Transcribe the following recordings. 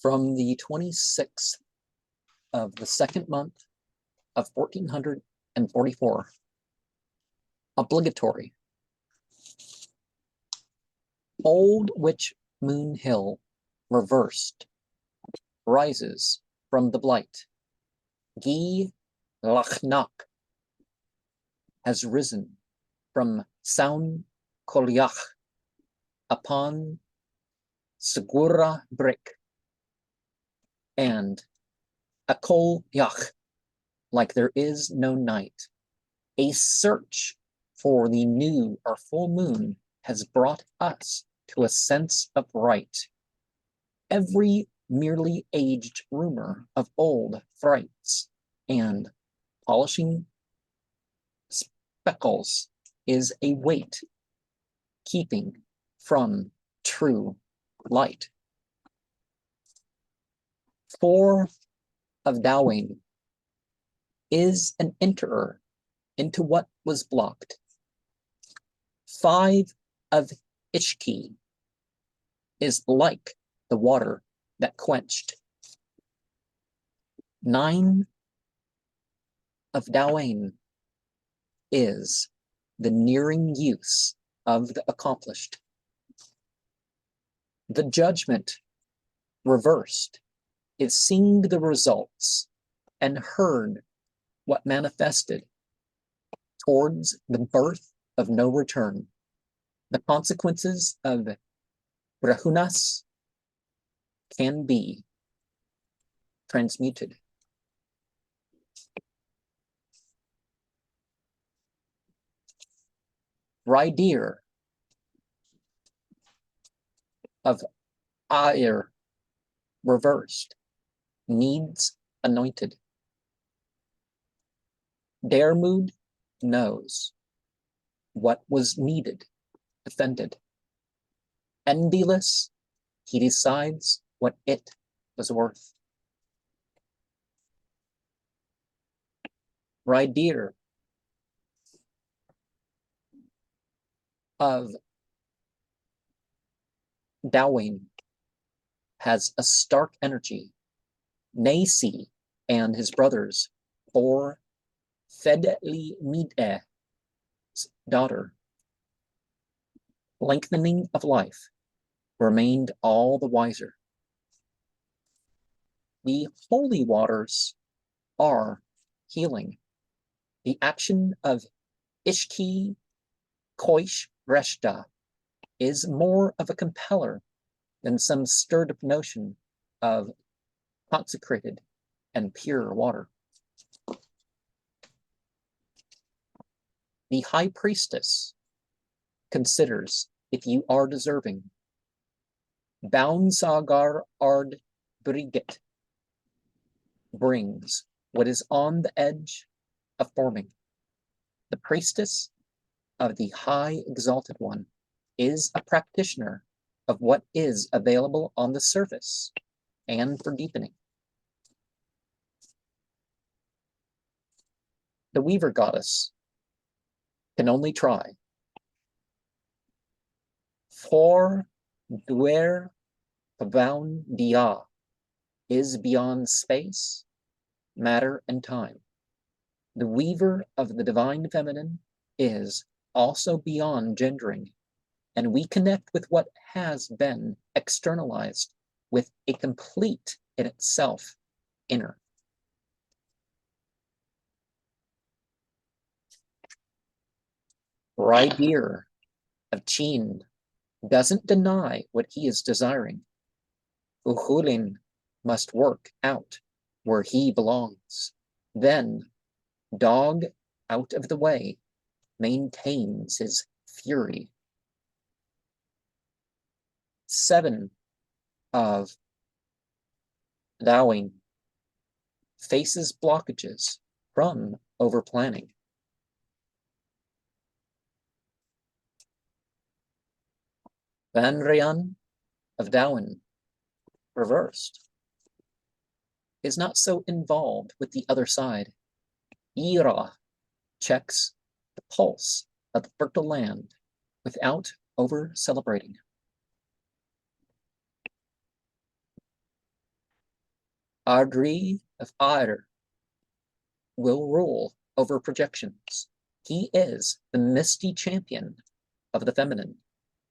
from the 26th of the second month of 1444. Obligatory. Old Witch Moon Hill, reversed, rises from the blight. Gi Lachnach has risen from Saun Koliach upon Segura Brick, and Akol Yach, like there is no night. A search for the new or full moon has brought us to a sense of right. Every merely aged rumor of old frights and polishing speckles is a weight keeping from true light. 4 of Dowing is an enterer into what was blocked. 5 of Ishki is like the water that quenched. 9 of Dowing is the nearing use of the accomplished. The judgment reversed is seeing the results and heard what manifested towards the birth of no return. The consequences of Rahunas can be transmuted. Rydir of Air, reversed, needs anointed. Dermud knows what was needed, defended. Envious, he decides what it was worth. Rydir of Dowing has a stark energy. Nasi and his brothers bore Fedli Mide's daughter. Lengthening of life remained all the wiser. The holy waters are healing. The action of Ishki Koish Reshta is more of a compeller than some stirred up notion of consecrated and pure water. The high priestess considers if you are deserving. Bound Sagar Ard Brigitte brings what is on the edge of forming. The priestess of the high exalted one is a practitioner of what is available on the surface and for deepening. The weaver goddess can only try. For Duer Pavown Dia is beyond space, matter, and time. The weaver of the divine feminine is also beyond gendering, and we connect with what has been externalized with a complete in itself inner. Rydir of Chin doesn't deny what he is desiring. Uhulin must work out where he belongs. Then, dog out of the way, maintains his fury. 7 of Dowing faces blockages from overplanning. Van Ryan of Dowin, reversed, is not so involved with the other side. Ira checks the pulse of the fertile land without over-celebrating. Audrey of Otter will rule over projections. He is the misty champion of the feminine.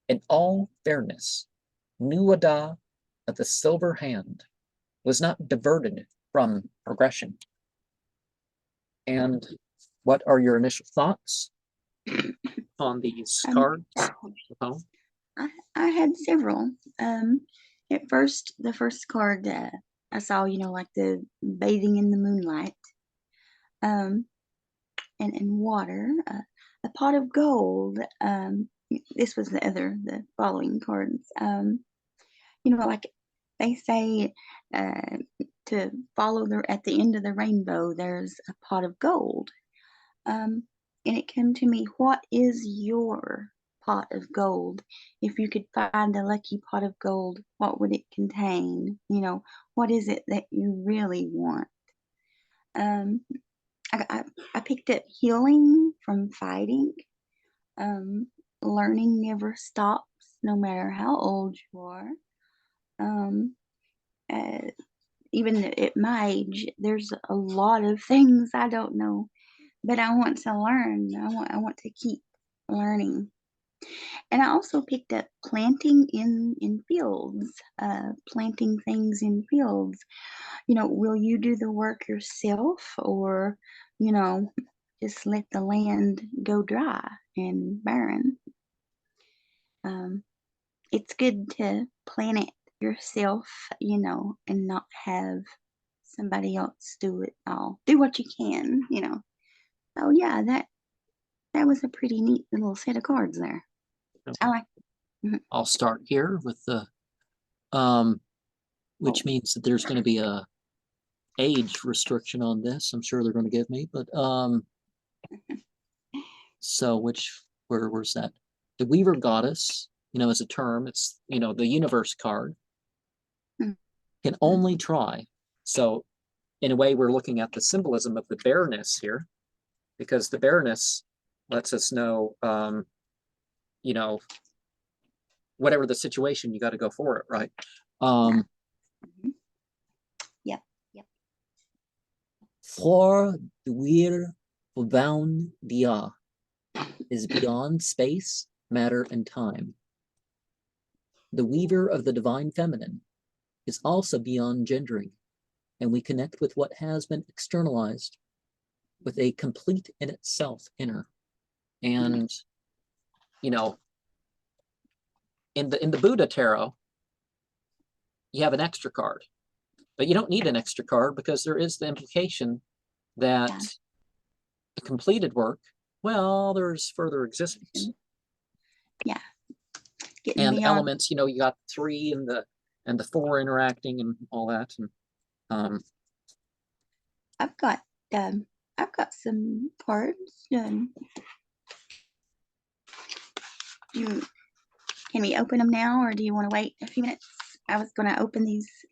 In all fairness, Nuada of the silver hand was not diverted from progression. And what are your initial thoughts on these cards? I had several. At first, the first card I saw, like the bathing in the moonlight, and water, a pot of gold. This was the following cards. Like they say, to follow at the end of the rainbow, there's a pot of gold. And it came to me, what is your pot of gold? If you could find a lucky pot of gold, what would it contain? What is it that you really want? I picked up healing from fighting. Learning never stops, no matter how old you are. Even at my age, there's a lot of things I don't know, but I want to learn. I want to keep learning. And I also picked up planting in fields, planting things in fields. Will you do the work yourself, or just let the land go dry and barren? It's good to plant it yourself, and not have somebody else do it all. Do what you can. So yeah, that was a pretty neat little set of cards there. Okay. I like it. I'll start here with the which means that there's going to be a age restriction on this. I'm sure they're going to give me, but so where's that? The Weaver Goddess, as a term, it's the universe card can only try. So in a way, we're looking at the symbolism of the bareness here, because the bareness lets us know, whatever the situation, you got to go for it, right? Yep. For the Weir Bound Dia is beyond space, matter, and time. The weaver of the divine feminine is also beyond gendering, and we connect with what has been externalized with a complete in itself inner. And in the Buddha tarot, you have an extra card, but you don't need an extra card, because there is the implication that the completed work, well, there's further existence. Yeah. And elements, you got 3 and the 4 interacting and all that. And I've got some cards. Can we open them now, or do you want to wait a few minutes? I was going to open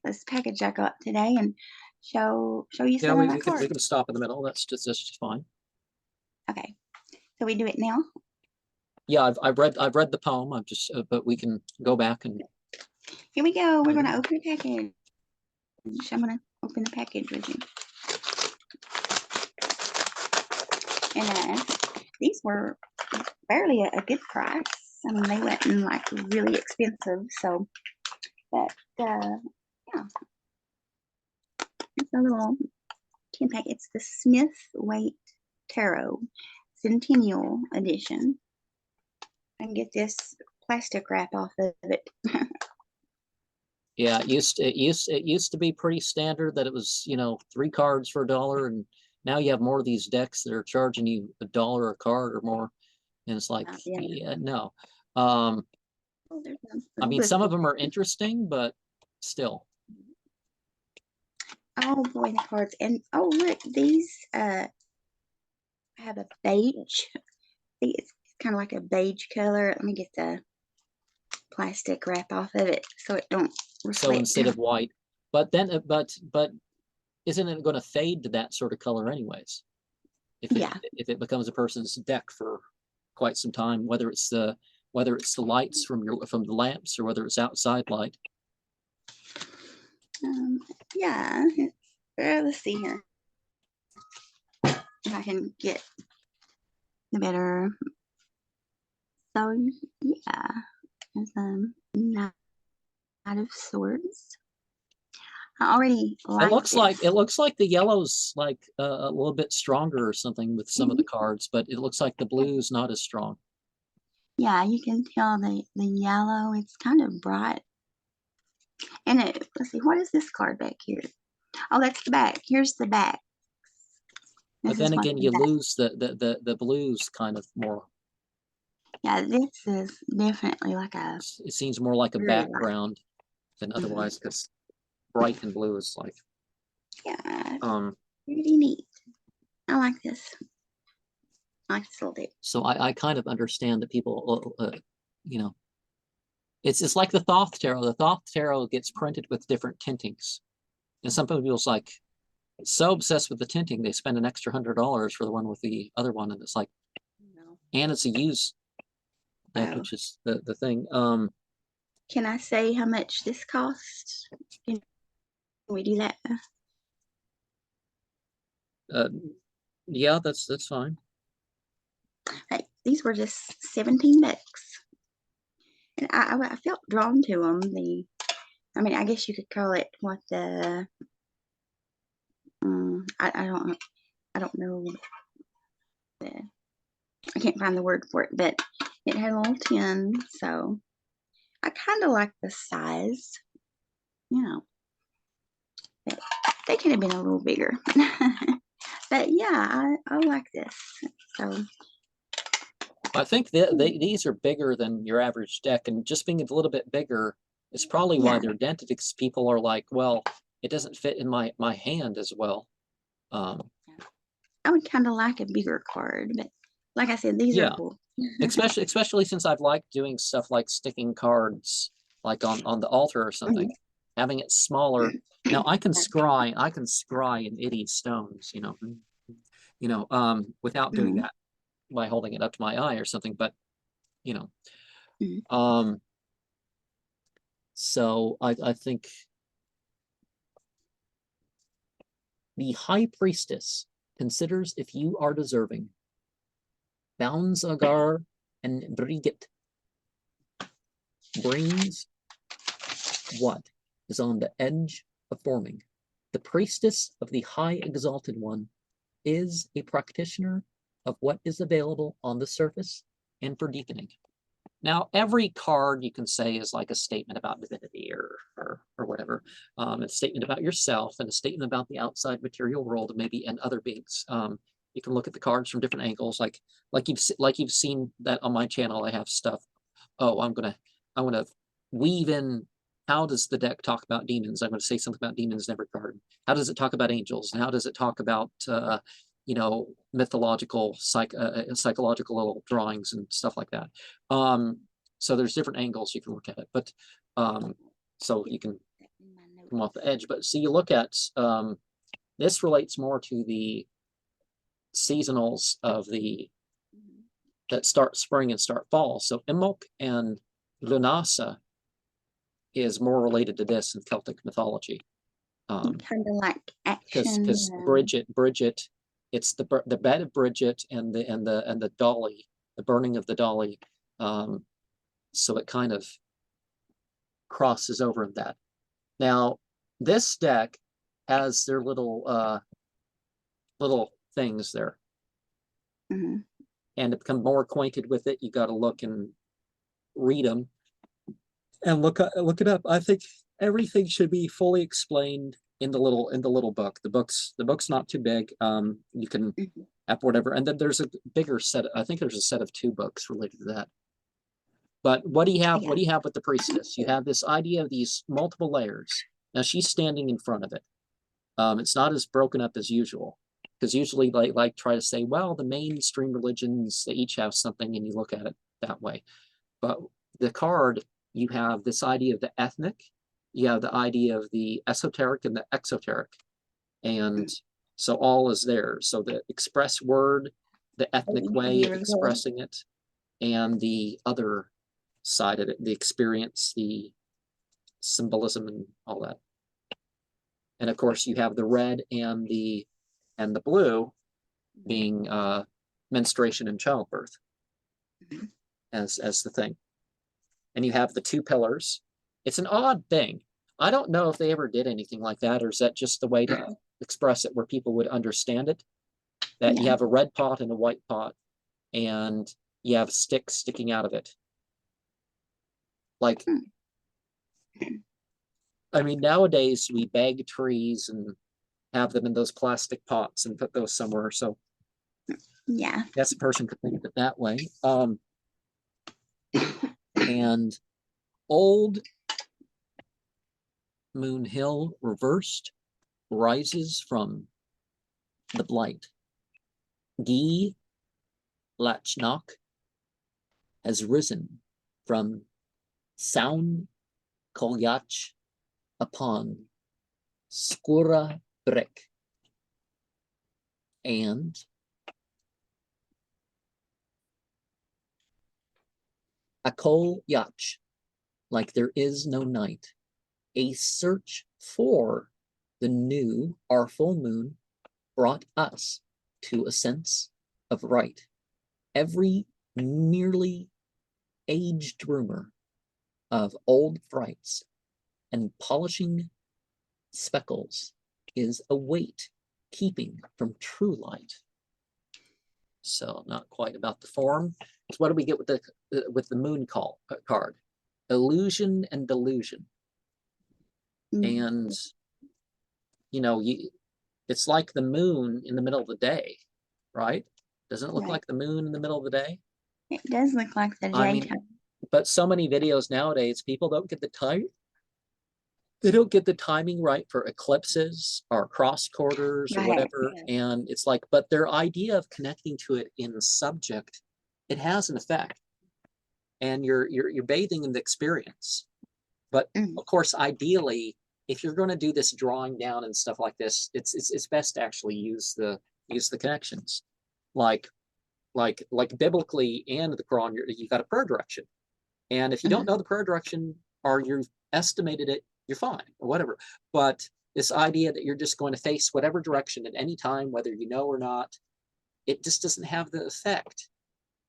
this package I got today and show you some of my cards. We can stop in the middle. That's just fine. Okay, so we do it now. Yeah, I've read the poem. I'm just, but we can go back and. Here we go. We're going to open the package. I'm going to open the package with you. And these were barely a good price. I mean, they went in like really expensive. So, but yeah, it's a little 10 pack. It's the Smith Waite Tarot Centennial Edition. I can get this plastic wrap off of it. Yeah, it used to be pretty standard that it was 3 cards for $1, and now you have more of these decks that are charging you $1 a card or more, and it's like, yeah, no. I mean, some of them are interesting, but still. Oh boy, the cards. And oh look, these have a beige. It's kind of like a beige color. Let me get the plastic wrap off of it so it don't reflect. So instead of white, but then but isn't it going to fade to that sort of color anyways? If it becomes a person's deck for quite some time, whether it's the lights from the lamps, or whether it's outside light. Yeah, let's see here if I can get the better. So yeah, there's Knight of Swords. I already like it looks like the yellow's like a little bit stronger or something with some of the cards, but it looks like the blue's not as strong. Yeah, you can tell the yellow, it's kind of bright. And let's see, what is this card back here? Oh, that's the back. Here's the back. But then again, you lose the blues kind of more. Yeah, this is definitely like a. It seems more like a background than otherwise, because bright and blue is like. Yeah. Pretty neat. I like this. I like this little bit. So I kind of understand that people, you know, it's like the Thoth Tarot. The Thoth Tarot gets printed with different tintings, and some people's like so obsessed with the tinting they spend an extra $100 for the one with the other one, and it's like, and it's a used, which is the thing. Can I say how much this costs? Can we do that? Yeah, that's fine. Hey, these were just 17 bucks, and I felt drawn to them. I mean, I guess you could call it what the. I don't know. I can't find the word for it, but it had a little tin, so I kind of like the size. But they could have been a little bigger. But yeah, I like this. So I think these are bigger than your average deck, and just being a little bit bigger is probably why they're dented, because people are like, well, it doesn't fit in my hand as well. I would kind of like a bigger card, but like I said, these are cool. especially since I've liked doing stuff like sticking cards like on the altar or something, having it smaller. Now I can scry in itty stones, without doing that by holding it up to my eye or something, but so I think the High Priestess considers if you are deserving. Bounds Agar and Brigit brings what is on the edge of forming. The priestess of the High Exalted One is a practitioner of what is available on the surface and for deepening. Now, every card you can say is like a statement about divinity or whatever. A statement about yourself and a statement about the outside material world, and maybe and other beings. You can look at the cards from different angles, like you've seen that on my channel. I have stuff. Oh, I'm gonna weave in. How does the deck talk about demons? I'm going to say something about demons in every card. How does it talk about angels? And how does it talk about mythological, psychological little drawings and stuff like that. So there's different angles you can look at it, but so you can come off the edge. But see, you look at this relates more to the seasonals of that start spring and start fall. So Imbolc and Lunasa is more related to this in Celtic mythology. Kind of like action. Because Bridget, it's the bed of Bridget and the dolly, the burning of the dolly. So it kind of crosses over in that. Now, this deck has their little things there. And to become more acquainted with it, you got to look and read them and look it up. I think everything should be fully explained in the little book. The book's not too big. You can have whatever, and then there's a bigger set. I think there's a set of 2 books related to that. But what do you have? What do you have with the priestess? You have this idea of these multiple layers. Now she's standing in front of it. It's not as broken up as usual, because usually like try to say, well, the mainstream religions, they each have something, and you look at it that way. But the card, you have this idea of the ethnic, you have the idea of the esoteric and the exoteric, and so all is there. So the express word, the ethnic way of expressing it, and the other side of it, the experience, the symbolism, and all that. And of course, you have the red and the blue being menstruation and childbirth as the thing. And you have the two pillars. It's an odd thing. I don't know if they ever did anything like that, or is that just the way to express it where people would understand it? That you have a red pot and a white pot, and you have sticks sticking out of it. Like, I mean, nowadays we bag trees and have them in those plastic pots and put those somewhere. So yeah, yes, a person could think of it that way. And old Moon Hill reversed rises from the blight. Gi Lachnok has risen from Sound Kolyach upon Skura Brick, and Akol Yach, like there is no night, a search for the new, our full moon, brought us to a sense of right. Every merely aged rumor of old frights and polishing speckles is a weight keeping from true light. So not quite about the form. So what do we get with the moon card? Illusion and delusion. And you know, it's like the moon in the middle of the day, right? Doesn't it look like the moon in the middle of the day? It does look like the daytime. But so many videos nowadays, people don't get the time. They don't get the timing right for eclipses or cross quarters or whatever. And it's like, but their idea of connecting to it in subject, it has an effect. And you're bathing in the experience. But of course, ideally, if you're going to do this drawing down and stuff like this, it's best to actually use the connections, like biblically and the Quran. You've got a prayer direction, and if you don't know the prayer direction or you've estimated it, you're fine or whatever. But this idea that you're just going to face whatever direction at any time, whether you know or not, it just doesn't have the effect.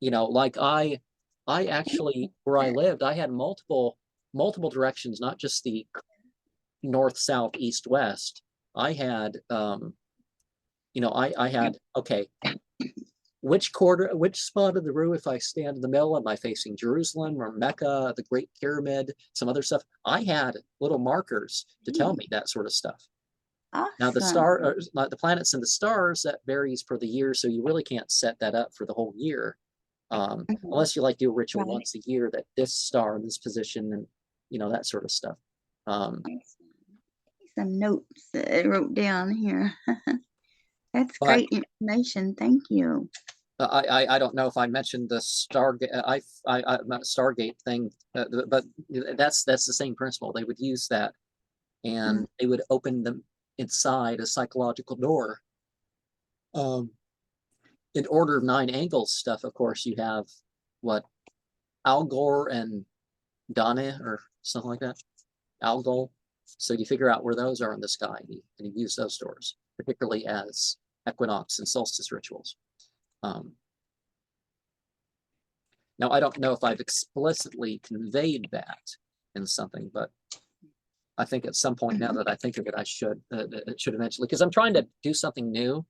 You know, like I actually, where I lived, I had multiple directions, not just the north, south, east, west. I had, you know, I had, okay, which spot of the roof, if I stand in the middle, am I facing Jerusalem or Mecca, the Great Pyramid, some other stuff? I had little markers to tell me that sort of stuff. Awesome. Now the planets and the stars, that varies for the year, so you really can't set that up for the whole year, unless you like do a ritual once a year that this star in this position and you know that sort of stuff. Some notes that I wrote down here. That's great information. Thank you. I don't know if I mentioned the Stargate. Stargate thing, but that's the same principle. They would use that, and they would open them inside a psychological door. In order of 9 angles stuff, of course, you have what Algol and Dana or something like that. Algol. So you figure out where those are in the sky, and you use those doors, particularly as equinox and solstice rituals. Now, I don't know if I've explicitly conveyed that in something, but I think at some point, now that I think of it, I should it should eventually, because I'm trying to do something new.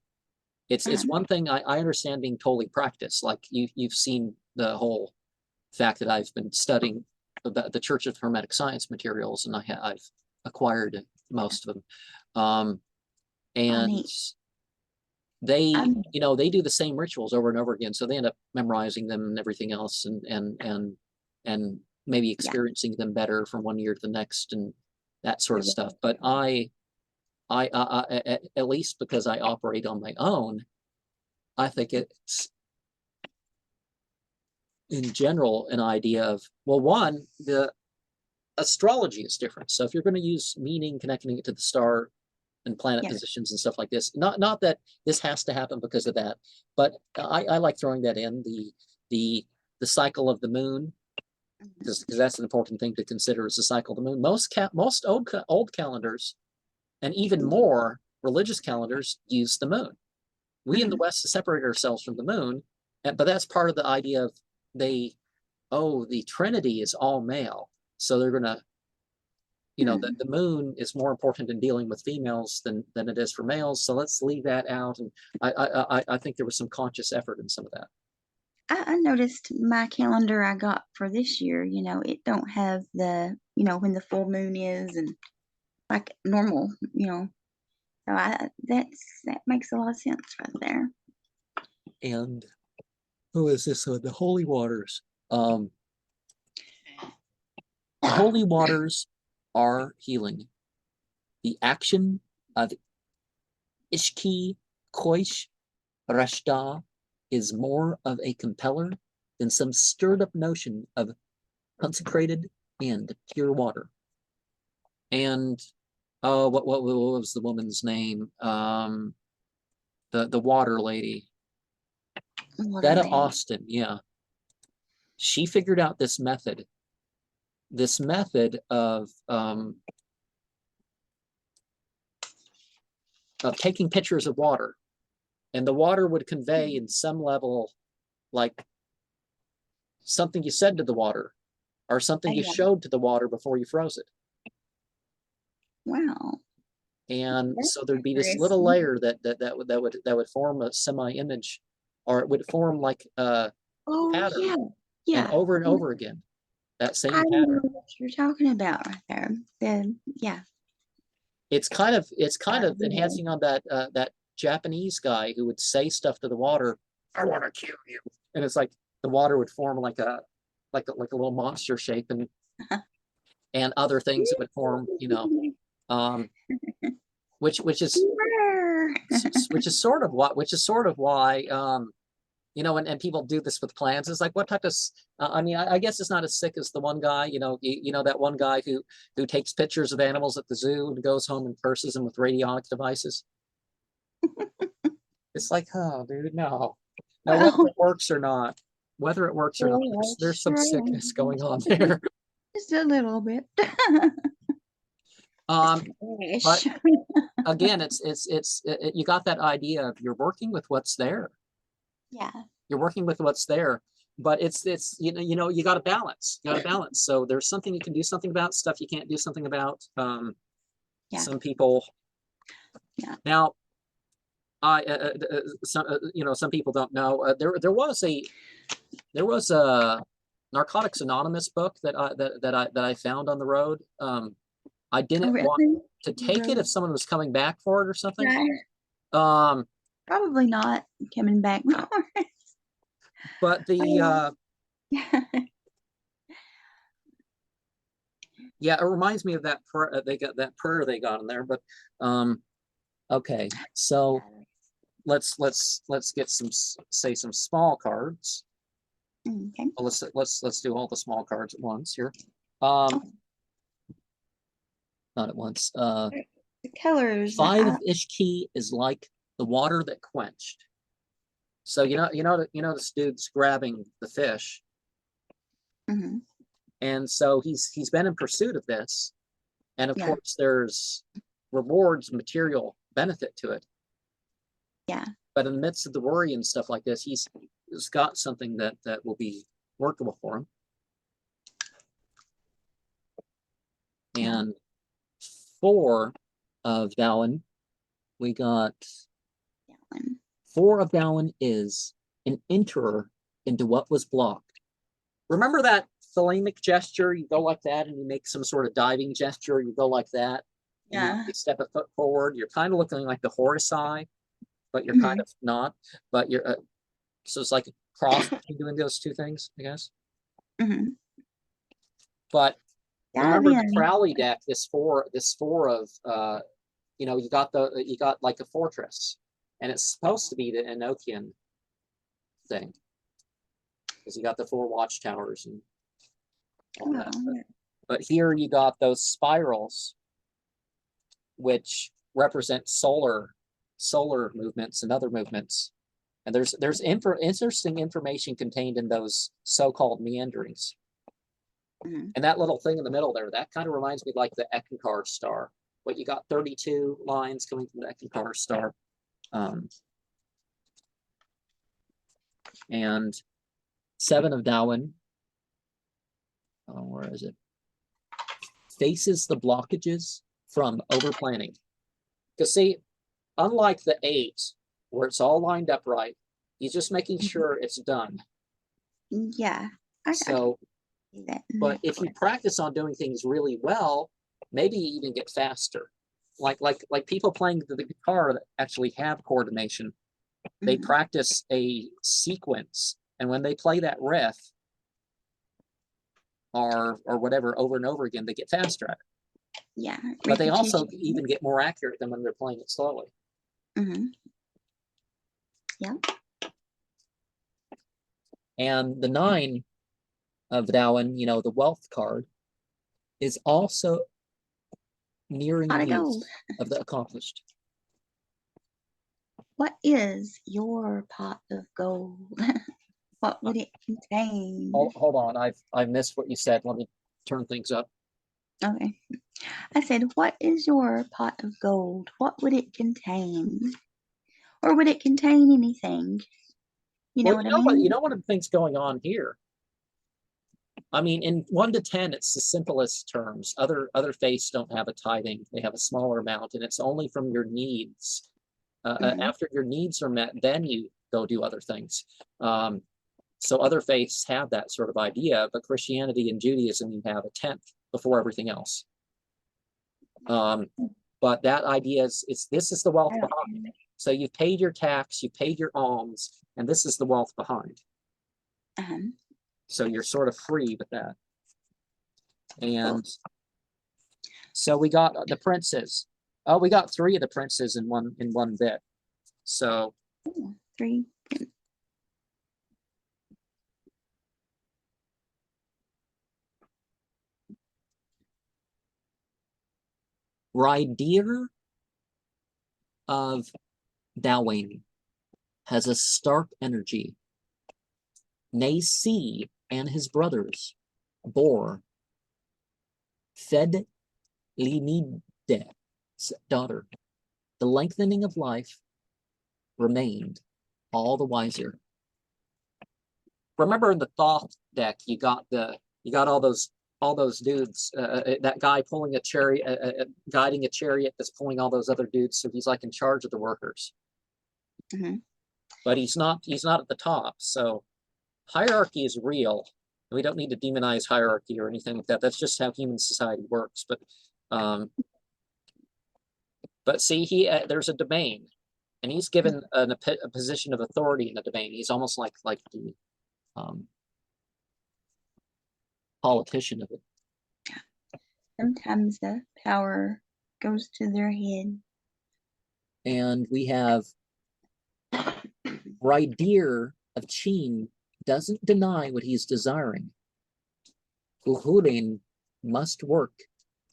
It's one thing I understand being totally practiced, like you've seen the whole fact that I've been studying the Church of Hermetic Science materials, and I've acquired most of them. And they, you know, they do the same rituals over and over again, so they end up memorizing them and everything else, and maybe experiencing them better from one year to the next and that sort of stuff. But I at least because I operate on my own, I think it's in general an idea of, well, one, the astrology is different. So if you're going to use meaning, connecting it to the star and planet positions and stuff like this, not that this has to happen because of that, but I like throwing that in, the cycle of the moon, because that's an important thing to consider, is the cycle of the moon. Most old calendars And even more, religious calendars use the moon. We in the Mhm. West separate ourselves from the moon, but that's part of the idea of the Trinity is all male. So they're going to, the moon is more important in dealing with females than it is for males. So let's leave that out. And I think there was some conscious effort in some of that. I noticed my calendar I got for this year, it don't have the, when the full moon is and like normal, So that makes a lot of sense right there. And who is this? The holy waters. The holy waters are healing. The action of Ishki Koish Rashta is more of a compeller than some stirred up notion of consecrated and pure water. And what was the woman's name? The water lady. Betta Austin, yeah. She figured out this method of taking pictures of water, and the water would convey in some level like something you said to the water or something you showed to the water before you froze it. Wow. And so there'd be this little layer that would form a semi-image, or it would form like a pattern. Yeah. And over again, that same pattern. I know what you're talking about right there. Yeah. It's kind of enhancing on that Japanese guy who would say stuff to the water. I want to kill you, and it's like the water would form like a little monster shape, and other things that would form, which is sort of why and people do this with plants. It's like, what type of I guess it's not as sick as the one guy, that one guy who takes pictures of animals at the zoo and goes home and curses them with radionic devices. It's like, oh dude, no, whether it works or not, there's some sickness going on there. Just a little bit. But again, it's you got that idea of you're working with what's there. Yeah. You're working with what's there, but it's you got to balance. So there's something you can do something about, stuff you can't do something about. Some people. Yeah. Now, some people don't know. There was a Narcotics Anonymous book that I found on the road. I didn't want to take it if someone was coming back for it or something. Yeah. Probably not coming back for it. But the yeah, it reminds me of that prayer they got in there. But okay, so let's get some small cards. Okay. Well, let's do all the small cards at once here. Not at once. The colors. 5 of Ishki is like the water that quenched. So this dude's grabbing the fish, and so he's been in pursuit of this, and of course there's rewards, material benefit to it. Yeah. But in the midst of the worry and stuff like this, he's got something that will be workable for him. And 4 of Dallin, we got 4 of Dallin is an enterer into what was blocked. Remember that thalamic gesture? You go like that, and you make some sort of diving gesture. You go like that. Yeah. You step a foot forward. You're kind of looking like the Horus eye, but you're kind of not. But you're so it's like a cross between doing those two things, I guess. But remember the Crowley deck. This four of you got like a fortress, and it's supposed to be the Enochian thing, because you got the 4 watchtowers and all that. But here you got those spirals, which represent solar movements and other movements. And there's interesting information contained in those so-called meanderings. And that little thing in the middle there, that kind of reminds me like the Ekankar star. what you got 32 lines coming from the McArthur star. And 7 of Darwin, where is it? Faces the blockages from overplanning. Because see, unlike the 8, where it's all lined up right, he's just making sure it's done. Yeah. So, but if you practice on doing things really well, maybe you even get faster. Like people playing the guitar that actually have coordination, they practice a sequence, and when they play that riff or whatever over and over again, they get faster at it. Yeah. But they also even get more accurate than when they're playing it slowly. Yeah. And the 9 of Darwin, you know, the wealth card, is also nearing use of the accomplished. What is your pot of gold? What would it contain? Hold on, I missed what you said. Let me turn things up. Okay. I said, what is your pot of gold? What would it contain? Or would it contain anything? You know what I mean? You know what I think's going on here? I mean, in 1 to 10, it's the simplest terms. Other faiths don't have a tithing. They have a smaller amount, and it's only from your needs. After your needs are met, then you go do other things. So other faiths have that sort of idea, but Christianity and Judaism, you have a 10th before everything else. But that idea is this is the wealth behind. So you've paid your tax, you paid your alms, and this is the wealth behind. So you're sort of free with that. And so we got the princes. Oh, we got 3 of the princes in one bit. So 3. Rydir of Dowing has a stark energy. Nacy and his brothers bore Fed Linide's daughter. The lengthening of life remained all the wiser. Remember in the Thoth deck, you got all those dudes. That guy pulling a chariot, guiding a chariot that's pulling all those other dudes. So he's like in charge of the workers. But he's not at the top. So hierarchy is real. We don't need to demonize hierarchy or anything like that. That's just how human society works. But see, there's a domain, and he's given a position of authority in the domain. He's almost like the politician of it. Sometimes the power goes to their head. And we have Rydir of Chin doesn't deny what he's desiring. Cuchulainn must work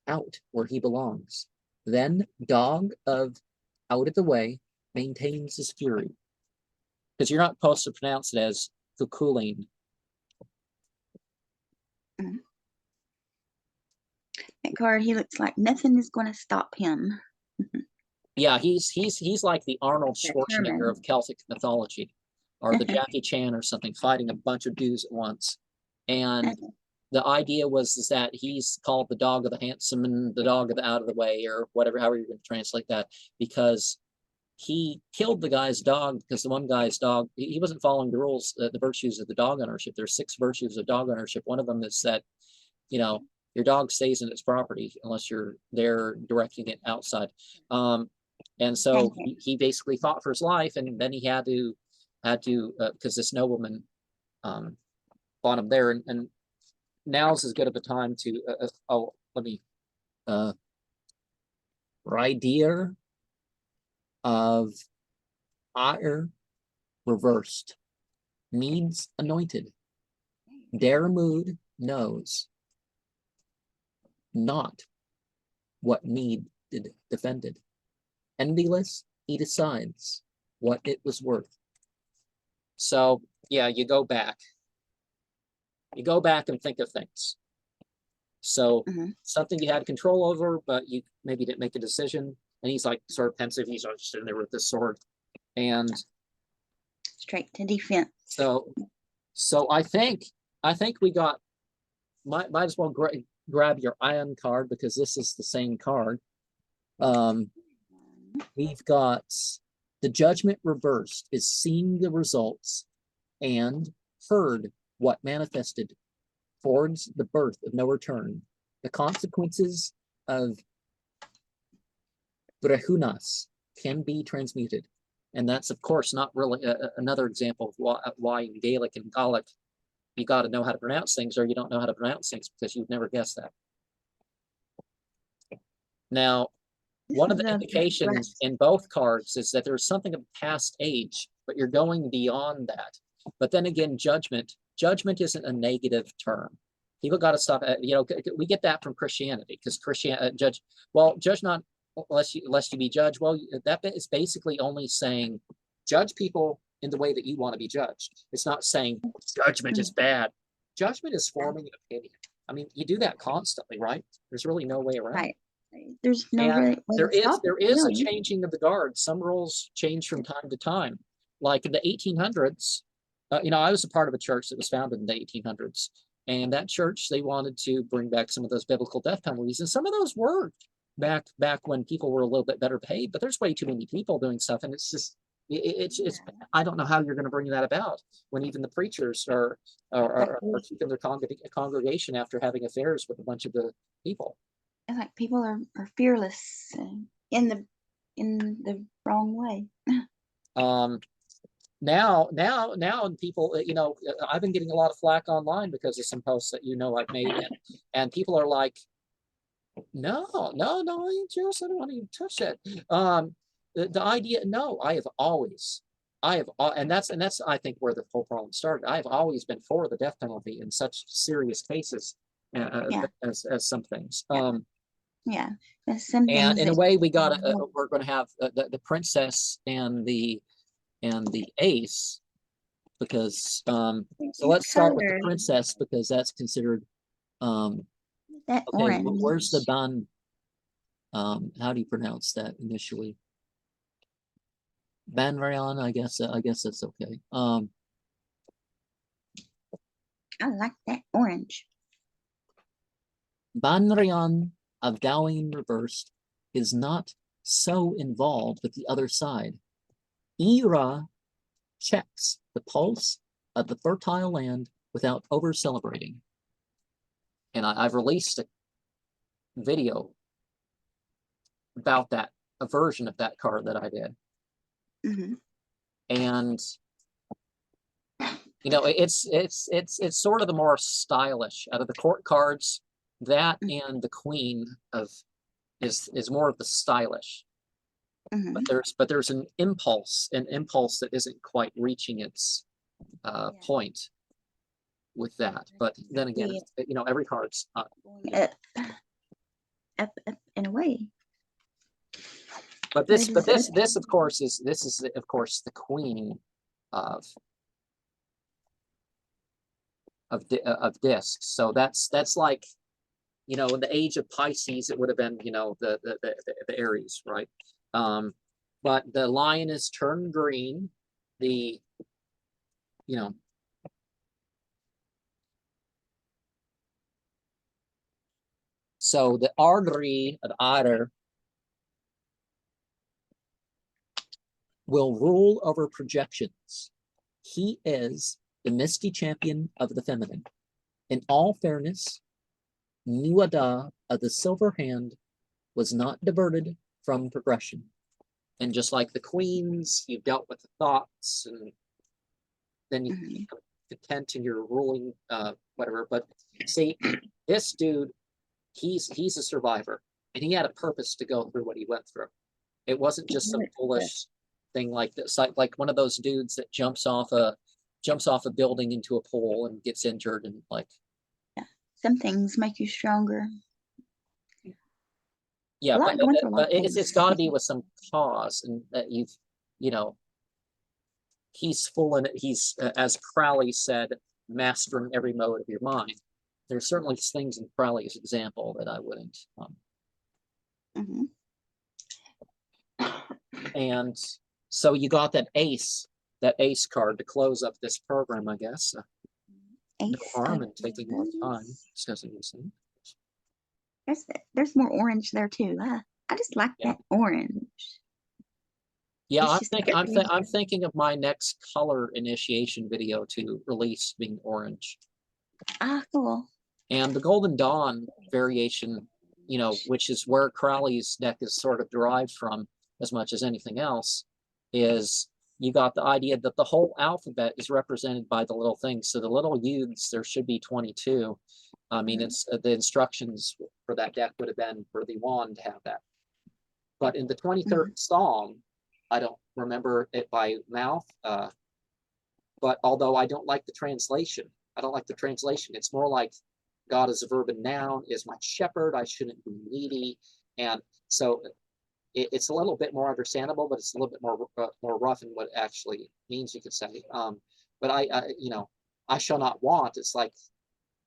out where he belongs. Then Dog of Out of the Way maintains his fury. Because you're not supposed to pronounce it as Cuchulainn. That card, he looks like nothing is going to stop him. Yeah, he's like the Arnold Schwarzenegger of Celtic mythology, or the Jackie Chan or something, fighting a bunch of dudes at once. And the idea is that he's called the dog of the handsome and the dog of the out of the way, or whatever, however you're going to translate that, because he killed the guy's dog because the one guy's dog, he wasn't following the rules, the virtues of the dog ownership. There's 6 virtues of dog ownership. One of them is that, you know, your dog stays in its property unless you're there directing it outside. And so he basically fought for his life, and then he had to because this nobleman bought him there, and now's as good of a time to Rydir of Ire reversed needs anointed. Dermod knows not what needed defended. Endiless, he decides what it was worth. So yeah, you go back and think of things. So Mhm. something you had control over, but you maybe didn't make a decision. And he's like sort of pensive. He's just sitting there with this sword. And Straight to defense. so I think we got might as well grab your ion card, because this is the same card. We've got the judgment reversed is seeing the results and heard what manifested towards the birth of no return. The consequences of brehunas can be transmuted. And that's, of course, not really another example of why in Gaelic and Gallic you got to know how to pronounce things, or you don't know how to pronounce things because you've never guessed that. Now, one of the indications in both cards is that there's something of past age, but you're going beyond that. But then again, judgment isn't a negative term. People got to stop. We get that from Christianity, because judge not unless you be judged. Well, that is basically only saying judge people in the way that you want to be judged. It's not saying judgment is bad. Judgment is forming an opinion. I mean, you do that constantly, right? There's really no way around. Right. There's no way there is a changing of the guard. Some rules change from time to time. Like in the 1800s, I was a part of a church that was founded in the 1800s, and that church, they wanted to bring back some of those biblical death penalties, and some of those were back when people were a little bit better paid. But there's way too many people doing stuff, and it's just I don't know how you're going to bring that about when even the preachers are keeping their congregation after having affairs with a bunch of the people. Like people are fearless in the wrong way. Now people, I've been getting a lot of flack online because of some posts that I've made, and people are like, no, I ain't Jewish, I don't want to even touch that. The idea, no, and that's I think where the whole problem started. I have always been for the death penalty in such serious cases as some things. And in a way, we're going to have the princess and the ace, because so let's start with the princess, because that's considered that okay. orange. Where's the ban? How do you pronounce that initially? Banrayan, I guess that's okay. I like that orange. Banrayan of Dowling reversed is not so involved with the other side. Ira checks the pulse of the fertile land without over celebrating. And I've released a video about that, a version of that card that I did. Mm-hmm. And it's sort of the more stylish out of the court cards. That and the Queen is more of the stylish. Mm-hmm. But there's an impulse that isn't quite reaching its point with that. But then again, every card's up in a way. But this of course is the Queen of discs. So that's like, in the age of Pisces, it would have been, the Aries, right? But the lion is turned green. So the Ardri of Adar will rule over projections. He is the misty champion of the feminine. In all fairness, Nuada of the silver hand was not diverted from progression. And just like the queens, you've dealt with the thoughts, and then you become content in your ruling, whatever. But see, this dude, he's a survivor, and he had a purpose to go through what he went through. It wasn't just some foolish thing like this, like one of those dudes that jumps off a building into a pool and gets injured, and some things make you stronger. Yeah, but it's got to be with some cause, and that he's full in it. He's, as Crowley said, mastering every mode of your mind. there's certainly things in Crowley's example that I wouldn't. And so you got that ace card to close up this program, I guess. No harm in taking more time discussing this thing. There's more orange there too. I just like that orange. Yeah, I'm thinking of my next color initiation video to release being orange. Ah, cool. And the Golden Dawn variation, you know, which is where Crowley's deck is sort of derived from as much as anything else, is you got the idea that the whole alphabet is represented by the little things. So the little U's, there should be 22. I mean, it's the instructions for that deck would have been for the wand to have that. But in the 23rd Psalm, I don't remember it by mouth, but although I don't like the translation, it's more like God is a verb and noun, is my shepherd, I shouldn't be needy. And so it's a little bit more understandable, but it's a little bit more rough in what it actually means, you could say. But I shall not want, it's like,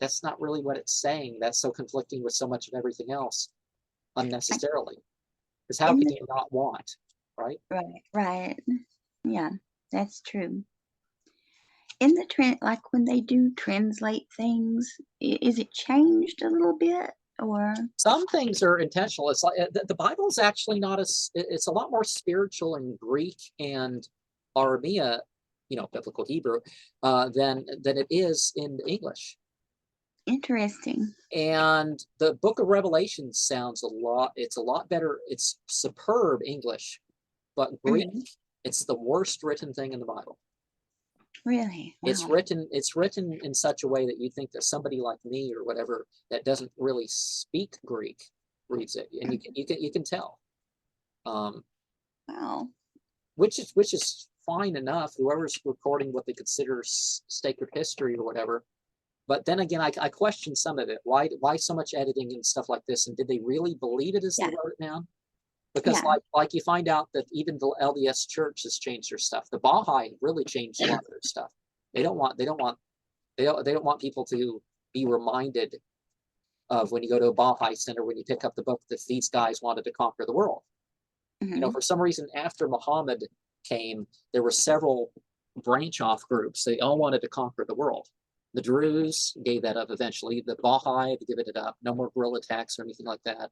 that's not really what it's saying. That's so conflicting with so much of everything else unnecessarily. Because how can you not want, right? Right. Yeah, that's true. In the like when they do translate things, is it changed a little bit, or some things are intentional? It's like the Bible is actually not it's a lot more spiritual in Greek and Aramea, you know, biblical Hebrew, than it is in English. Interesting. And the book of Revelation sounds it's a lot better. It's superb English, but Greek, it's the worst written thing in the Bible. Really? Wow. It's written in such a way that you think that somebody like me or whatever that doesn't really speak Greek reads it, and you can tell. Wow. Which is fine enough. Whoever's recording what they consider sacred history or whatever. But then again, I question some of it. Why so much editing and stuff like this? And did they really believe it as they wrote it down? Because like you find out that even the LDS Church has changed their stuff. The Baha'i really changed a lot of their stuff. They don't want people to be reminded of, when you go to a Baha'i center, when you pick up the book, that these guys wanted to conquer the world. You know, for some reason, after Muhammad came, there were several branch off groups. They all wanted to conquer the world. The Druze gave that up eventually. The Baha'i had to give it up. No more guerrilla attacks or anything like that.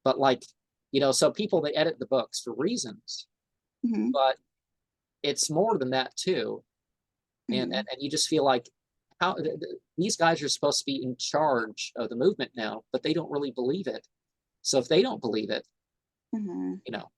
But like, you know, so people, they edit the books for reasons, but it's more than that too. And you just feel like, how these guys are supposed to be in charge of the movement now, but they don't really believe it. So if they don't believe it, you know,